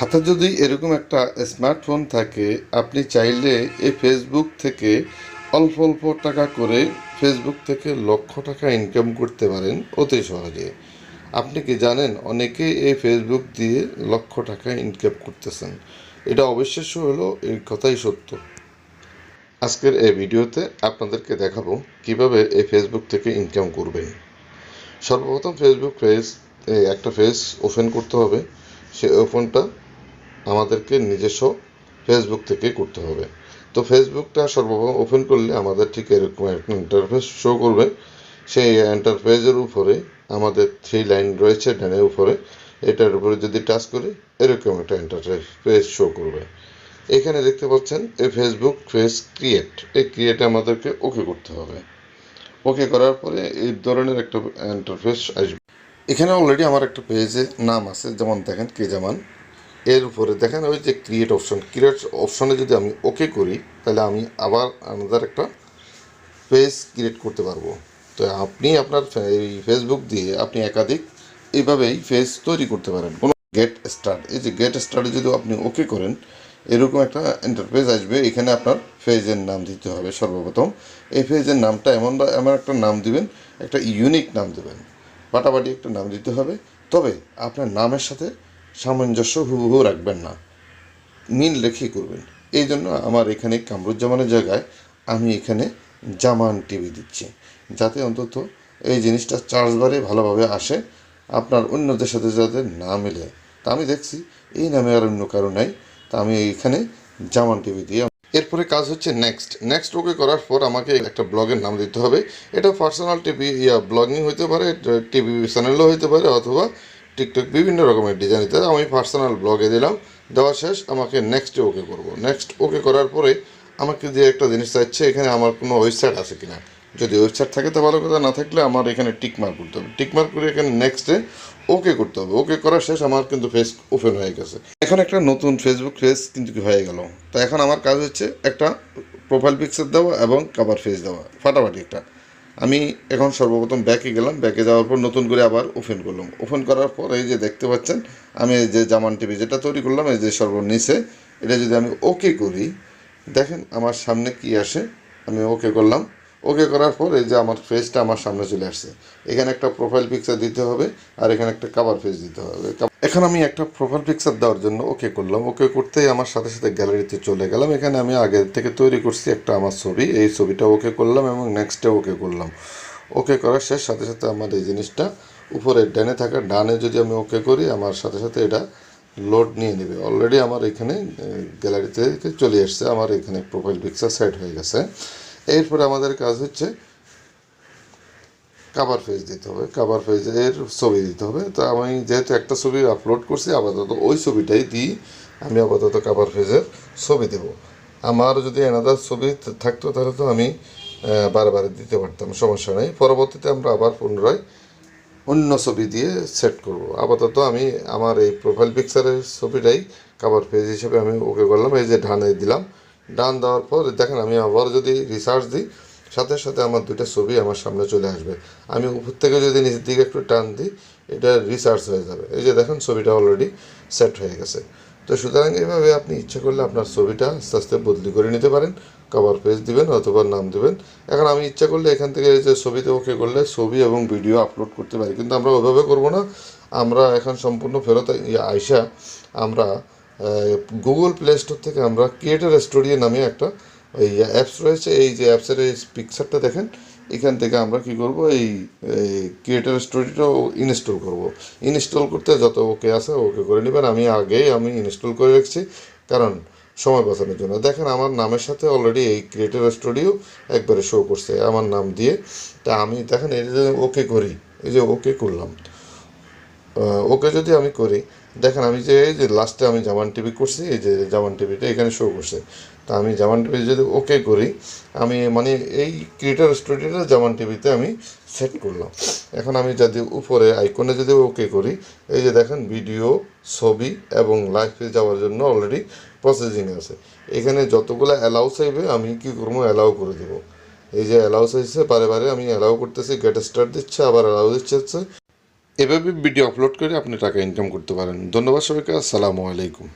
হাতে যদি এরকম একটা স্মার্টফোন থাকে, আপনি চাইলে এই ফেসবুক থেকে অল্প অল্প টাকা করে ফেসবুক থেকে লক্ষ টাকা ইনকাম করতে পারেন অতি সহজে। আপনি কি জানেন অনেকে এই ফেসবুক দিয়ে লক্ষ টাকা ইনকাম করতেছেন? এটা অবিশ্বাস্য হলো, এই কথাই সত্য। আজকের এই ভিডিওতে আপনাদেরকে দেখাবো কিভাবে এই ফেসবুক থেকে ইনকাম করবেন। সর্বপ্রথম ফেসবুক পেজ, একটা পেজ ওপেন করতে হবে। সেই ওপেনটা আমাদেরকে নিজস্ব ফেসবুক থেকে করতে হবে। তো ফেসবুকটা সর্বপ্রথম ওপেন করলে আমাদের ঠিক এরকম একটা ইন্টারফেস শো করবে। সেই ইন্টারফেসের উপরে আমাদের 3 লাইন রয়েছে ডানের উপরে, এটার উপরে যদি টাচ করি এরকম একটা ইন্টারফেস শো করবে। এখানে দেখতে পাচ্ছেন এই ফেসবুক পেজ ক্রিয়েট, এই ক্রিয়েটে আমাদেরকে ওকে করতে হবে। ওকে করার পরে এই ধরনের একটা ইন্টারফেস আসবে। এখানে অলরেডি আমার একটা পেজের নাম আছে, যেমন দেখেন কে জামান। এর উপরে দেখেন ওই যে ক্রিয়েট অপশন, ক্রিয়েট অপশনে যদি আমি ওকে করি তাহলে আমি আবার আলাদা একটা পেজ ক্রিয়েট করতে পারবো। তো আপনি আপনার এই ফেসবুক দিয়ে আপনি একাধিক এইভাবেই পেজ তৈরি করতে পারেন। কোনো গেট স্টার্ট, এই যে গেট স্টার্টে যদি আপনি ওকে করেন এরকম একটা ইন্টারফেস আসবে। এখানে আপনার পেজের নাম দিতে হবে। সর্বপ্রথম এই পেজের নামটা এমন একটা নাম দিবেন, একটা ইউনিক নাম দেবেন, পাটাপাটি একটা নাম দিতে হবে। তবে আপনার নামের সাথে সামঞ্জস্য হুবহু রাখবেন না, মিল রেখেই করবেন। এই জন্য আমার এখানে কামরুজ্জামানের জায়গায় আমি এখানে জামান টিভি দিচ্ছি, যাতে অন্তত এই জিনিসটা চার্জ বারে ভালোভাবে আসে, আপনার অন্যদের সাথে যাতে না মেলে। তা আমি দেখছি এই নামে আর অন্য কারো নাই, তা আমি এইখানে জামান টিভি দিয়ে। এরপরে কাজ হচ্ছে নেক্সট ওকে করার পর আমাকে একটা ব্লগের নাম দিতে হবে। এটা পার্সোনাল টিভি ব্লগিং হতে পারে, টিভি চ্যানেলও হতে পারে, অথবা টিকটক, বিভিন্ন রকমের ডিজাইন দিতে হবে। আমি পার্সোনাল ব্লগে দিলাম। দেওয়া শেষ, আমাকে নেক্সটে ওকে করব। নেক্সট ওকে করার পরে আমাকে যে একটা জিনিস চাইছে, এখানে আমার কোনো ওয়েবসাইট আছে কিনা। যদি ওয়েবসাইট থাকে তো ভালো কথা, না থাকলে আমার এখানে টিকমার্ক করতে হবে। টিকমার্ক করে এখানে নেক্সটে ওকে করতে হবে। ওকে করা শেষ, আমার কিন্তু পেজ ওপেন হয়ে গেছে। এখন একটা নতুন ফেসবুক পেজ কিন্তু হয়ে গেল। তো এখন আমার কাজ হচ্ছে একটা প্রোফাইল পিকচার দেওয়া এবং কভার পেজ দেওয়া, ফাটাফাটি একটা। আমি এখন সর্বপ্রথম ব্যাকে গেলাম, ব্যাকে যাওয়ার পর নতুন করে আবার ওপেন করলাম। ওপেন করার পর এই যে দেখতে পাচ্ছেন আমি এই যে জামান টিভি যেটা তৈরি করলাম, এই যে সর্বনিচে এটা যদি আমি ওকে করি, দেখেন আমার সামনে কি আসে। আমি ওকে করলাম। ওকে করার পর এই যে আমার ফেসটা আমার সামনে চলে আসছে। এখানে একটা প্রোফাইল পিকচার দিতে হবে আর এখানে একটা কভার পেজ দিতে হবে। এখন আমি একটা প্রোফাইল পিকচার দেওয়ার জন্য ওকে করলাম। ওকে করতেই আমার সাথে সাথে গ্যালারিতে চলে গেলাম। এখানে আমি আগে থেকে তৈরি করছি একটা আমার ছবি, এই ছবিটা ওকে করলাম এবং নেক্সটে ওকে করলাম। ওকে করার শেষ, সাথে সাথে আমার এই জিনিসটা উপরে ডানে থাকা, ডানে যদি আমি ওকে করি আমার সাথে সাথে এটা লোড নিয়ে নেবে। অলরেডি আমার এখানে গ্যালারিতে চলে আসছে, আমার এখানে প্রোফাইল পিকচার সেট হয়ে গেছে। এরপরে আমাদের কাজ হচ্ছে কাভার পেজ দিতে হবে, কাভার পেজের ছবি দিতে হবে। তো আমি যেহেতু একটা ছবি আপলোড করছি, আপাতত ওই ছবিটাই দিই। আমি আপাতত কাভার পেজের ছবি দেব। আমার যদি এনাদার ছবি থাকতো তাহলে তো আমি বারে দিতে পারতাম, সমস্যা নেই। পরবর্তীতে আমরা আবার পুনরায় অন্য ছবি দিয়ে সেট করব। আপাতত আমি আমার এই প্রোফাইল পিকচারের ছবিটাই কাভার পেজ হিসেবে আমি ওকে করলাম। এই যে ডানে দিলাম, ডান দেওয়ার পর দেখেন আমি আবার যদি রিসার্চ দিই, সাথে সাথে আমার দুইটা ছবি আমার সামনে চলে আসবে। আমি উপর থেকে যদি নিচের দিকে একটু টান দিই, এটা রিসার্চ হয়ে যাবে। এই যে দেখেন ছবিটা অলরেডি সেট হয়ে গেছে। তো সুতরাং এইভাবে আপনি ইচ্ছা করলে আপনার ছবিটা আস্তে আস্তে বদলি করে নিতে পারেন। কভার পেজ দিবেন অথবা নাম দিবেন। এখন আমি ইচ্ছা করলে এখান থেকে যে ছবিতে ওকে করলে ছবি এবং ভিডিও আপলোড করতে পারি, কিন্তু আমরা ওইভাবে করব না। আমরা এখন সম্পূর্ণ ফেরত আইসা আমরা গুগল প্লে স্টোর থেকে আমরা ক্রিয়েটর স্টুডিও নামে একটা এই অ্যাপস রয়েছে। এই যে অ্যাপসের এই পিকচারটা দেখেন, এখান থেকে আমরা কি করব, এই ক্রিয়েটর স্টুডিওটা ইনস্টল করব। ইনস্টল করতে যত ওকে আছে ওকে করে নেবেন। আমি ইনস্টল করে রাখছি, কারণ সময় বাঁচানোর জন্য। দেখেন আমার নামের সাথে অলরেডি এই ক্রিয়েটর স্টুডিও একবারে শো করছে আমার নাম দিয়ে। তা আমি দেখেন এই যে ওকে করি, এই যে ওকে করলাম, ওকে যদি আমি করি, দেখেন আমি যে এই যে লাস্টে আমি জামান টিভি করছি, এই যে জামান টিভিটা এখানে শো করছে। তা আমি জামান টিভি যদি ওকে করি, আমি মানে এই ক্রিয়েটর স্টুডিওটা জামান টিভিতে আমি সেট করলাম। এখন আমি যদি উপরে আইকনে যদি ওকে করি, এই যে দেখেন ভিডিও, ছবি এবং লাইভে যাওয়ার জন্য অলরেডি প্রসেসিং আছে। এখানে যতগুলো অ্যালাউ চাইবে আমি কি করবো, অ্যালাউ করে দেবো। এই যে অ্যালাউ চাইছে বারে আমি অ্যালাউ করতেছি, গেট স্টার্ট দিচ্ছে, আবার অ্যালাউ দিচ্ছে হচ্ছে। এভাবে ভিডিও আপলোড করে আপনি টাকা ইনকাম করতে পারেন। ধন্যবাদ সবাইকে। আসসালামু আলাইকুম।